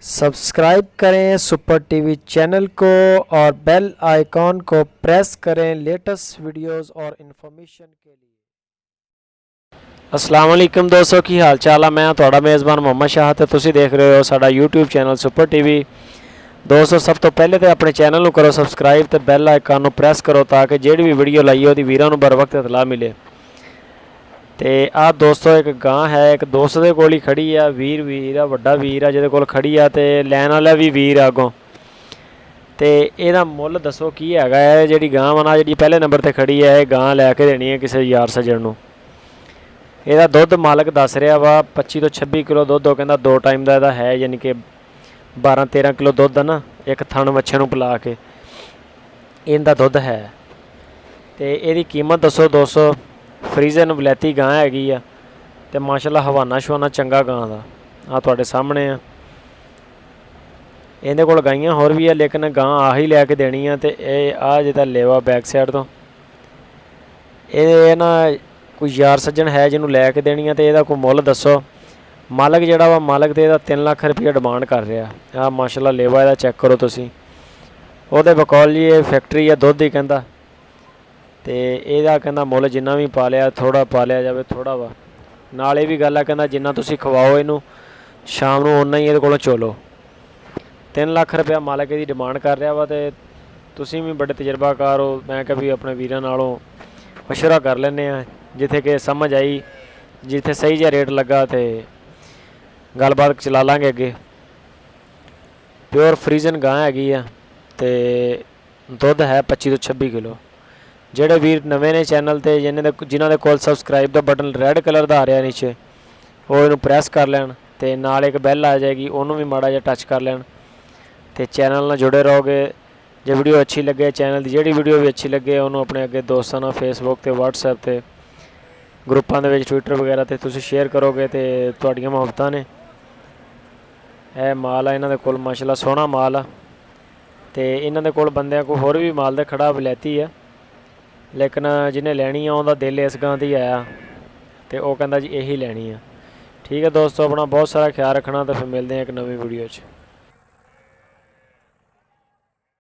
Subscribe करें super TV channel को और बेल आइकॉन को प्रेस करें लेटेस्ट वीडियोस और इन्फॉर्मेशन के लिए। अस्सलाम वालेकुम दोस्तों, की हाल चाल है। मैं थोड़ा मेज़बान मोहम्मद शाह ते तुसी देख रहे हो साडा यूट्यूब चैनल सुपर टीवी। दोस्तों सब तो पहले तो अपने चैनल को करो सब्सक्राइब तो बैल आइकन को प्रेस करो ताकि जिहड़ी भी वीडियो लाइए वो वीरां नूं बर वक्त इतला मिले। तो आ दोस्तों एक गां है, एक दोस्त के कोल ही खड़ी है, वीर आ, वड्डा वीर आ जिहदे कोल खड़ी आ, ते लैन वाला भी वीर आ अगों। तो यदा मुल दसो की हैगा है। जिहड़ी गां वा ना जिहड़ी पहले नंबर पर खड़ी है, ये गां लैके देनी है किसी यार सज्जण नूं। ਇਹਦਾ ਦੁੱਧ ਮਾਲਕ ਦੱਸ ਰਿਹਾ ਵਾ 25 ਤੋਂ 26 ਕਿਲੋ ਦੁੱਧ। ਉਹ ਕਹਿੰਦਾ 2 ਟਾਈਮ ਦਾ ਇਹਦਾ ਹੈ, ਯਾਨੀ ਕਿ 12-13 ਕਿਲੋ ਦੁੱਧ ਆ ਨਾ ਇੱਕ ਥਣ ਵੱਛੇ ਨੂੰ ਪਿਲਾ ਕੇ ਇਹਦਾ ਦੁੱਧ ਹੈ। ਤੇ ਇਹਦੀ ਕੀਮਤ ਦੱਸੋ 200। ਫਰੀਜ਼ਨ ਵਲੈਤੀ ਗਾਂ ਹੈਗੀ ਆ ਤੇ ਮਾਸ਼ਾਅੱਲਾ ਹਵਾਨਾ ਸ਼ਵਾਨਾ ਚੰਗਾ ਗਾਂ ਦਾ ਆ ਤੁਹਾਡੇ ਸਾਹਮਣੇ ਆ। ਇਹਦੇ ਕੋਲ ਗਾਈਆਂ ਹੋਰ ਵੀ ਆ ਲੇਕਿਨ ਗਾਂ ਆਹੀ ਲੈ ਕੇ ਦੇਣੀ ਆ। ਤੇ ਇਹ ਆ ਜਿਹਦਾ ਲੇਵਾ ਬੈਕ ਸਾਈਡ ਤੋਂ ਇਹ ਨਾ कोई यार सज्जन है जिन्होंने लैके देनी है। तो यदा कोई मुल दसो। मालक जोड़ा वा मालक तो यदा 3 लाख रुपया डिमांड कर रहा। आ माशाल्लाह लेवा यदा चेक करो तुसी। वो बकौल जी ये फैक्ट्री है दुध ही कहता। तो यदा कहता मुल जिन्ना भी पालिया थोड़ा पालिया जाए थोड़ा वा नाल भी गल है कहता जिन्ना तुसी खवाओ इनू शाम को उन्ना ही ये कोलों चोलो। 3 लाख रुपया मालक की डिमांड कर रहा वा। तो तुसी भी बड़े तजर्बाकार हो, मैं कभी अपने वीरां नालों मशवरा कर लेने जिथे कि समझ आई, जिथे सही जिहा रेट लगा तो गलबात चला लांगे अगे। प्योर फ्रीजन गां हैगी आ ते दुध है 25 ਤੋਂ 26 किलो। ਜਿਹੜੇ ਵੀਰ ਨਵੇਂ ਨੇ ਚੈਨਲ ਤੇ ਜਿਨ੍ਹਾਂ ਦੇ ਕੋਲ ਸਬਸਕ੍ਰਾਈਬ ਦਾ ਬਟਨ ਰੈੱਡ ਕਲਰ ਦਾ ਆ ਰਿਹਾ ਨੀਚੇ ਉਹ ਇਹਨੂੰ ਪ੍ਰੈਸ ਕਰ ਲੈਣ ਤੇ ਨਾਲ ਇੱਕ ਬੈਲ ਆ ਜਾਏਗੀ, ਉਹਨੂੰ ਵੀ ਮਾੜਾ ਜਿਹਾ ਟੱਚ ਕਰ ਲੈਣ ਤੇ ਚੈਨਲ ਨਾਲ ਜੁੜੇ ਰਹੋਗੇ। ਜੇ ਵੀਡੀਓ ਅੱਛੀ ਲੱਗੇ ਚੈਨਲ ਦੀ ਜਿਹੜੀ ਵੀਡੀਓ ਵੀ ਅੱਛੀ ਲੱਗੇ ਉਹਨੂੰ ਆਪਣੇ ਅੱਗੇ ਦੋਸਤਾਂ ਨਾਲ ਫੇਸਬੁੱਕ ਤੇ WhatsApp ਤੇ ग्रुपां दे विच ट्विटर वगैरह ते तुसीं शेयर करोगे तो तुहाडीआं मुहब्बतां ने। यह माल आ इन्हां दे कोल माशाल्लाह सोहना माल आ। ते इन्हां दे कोल बंदिआं कोल होर भी माल दे खड़ा वलैती है लेकिन जिन्हें लैनी आ उहदा दिल इस गां दी आया तो वह कहंदा जी यही लैनी आ। ठीक है दोस्तों, अपना बहुत सारा ख्याल रखना। तो फिर मिलते हैं एक नवी वीडियो च।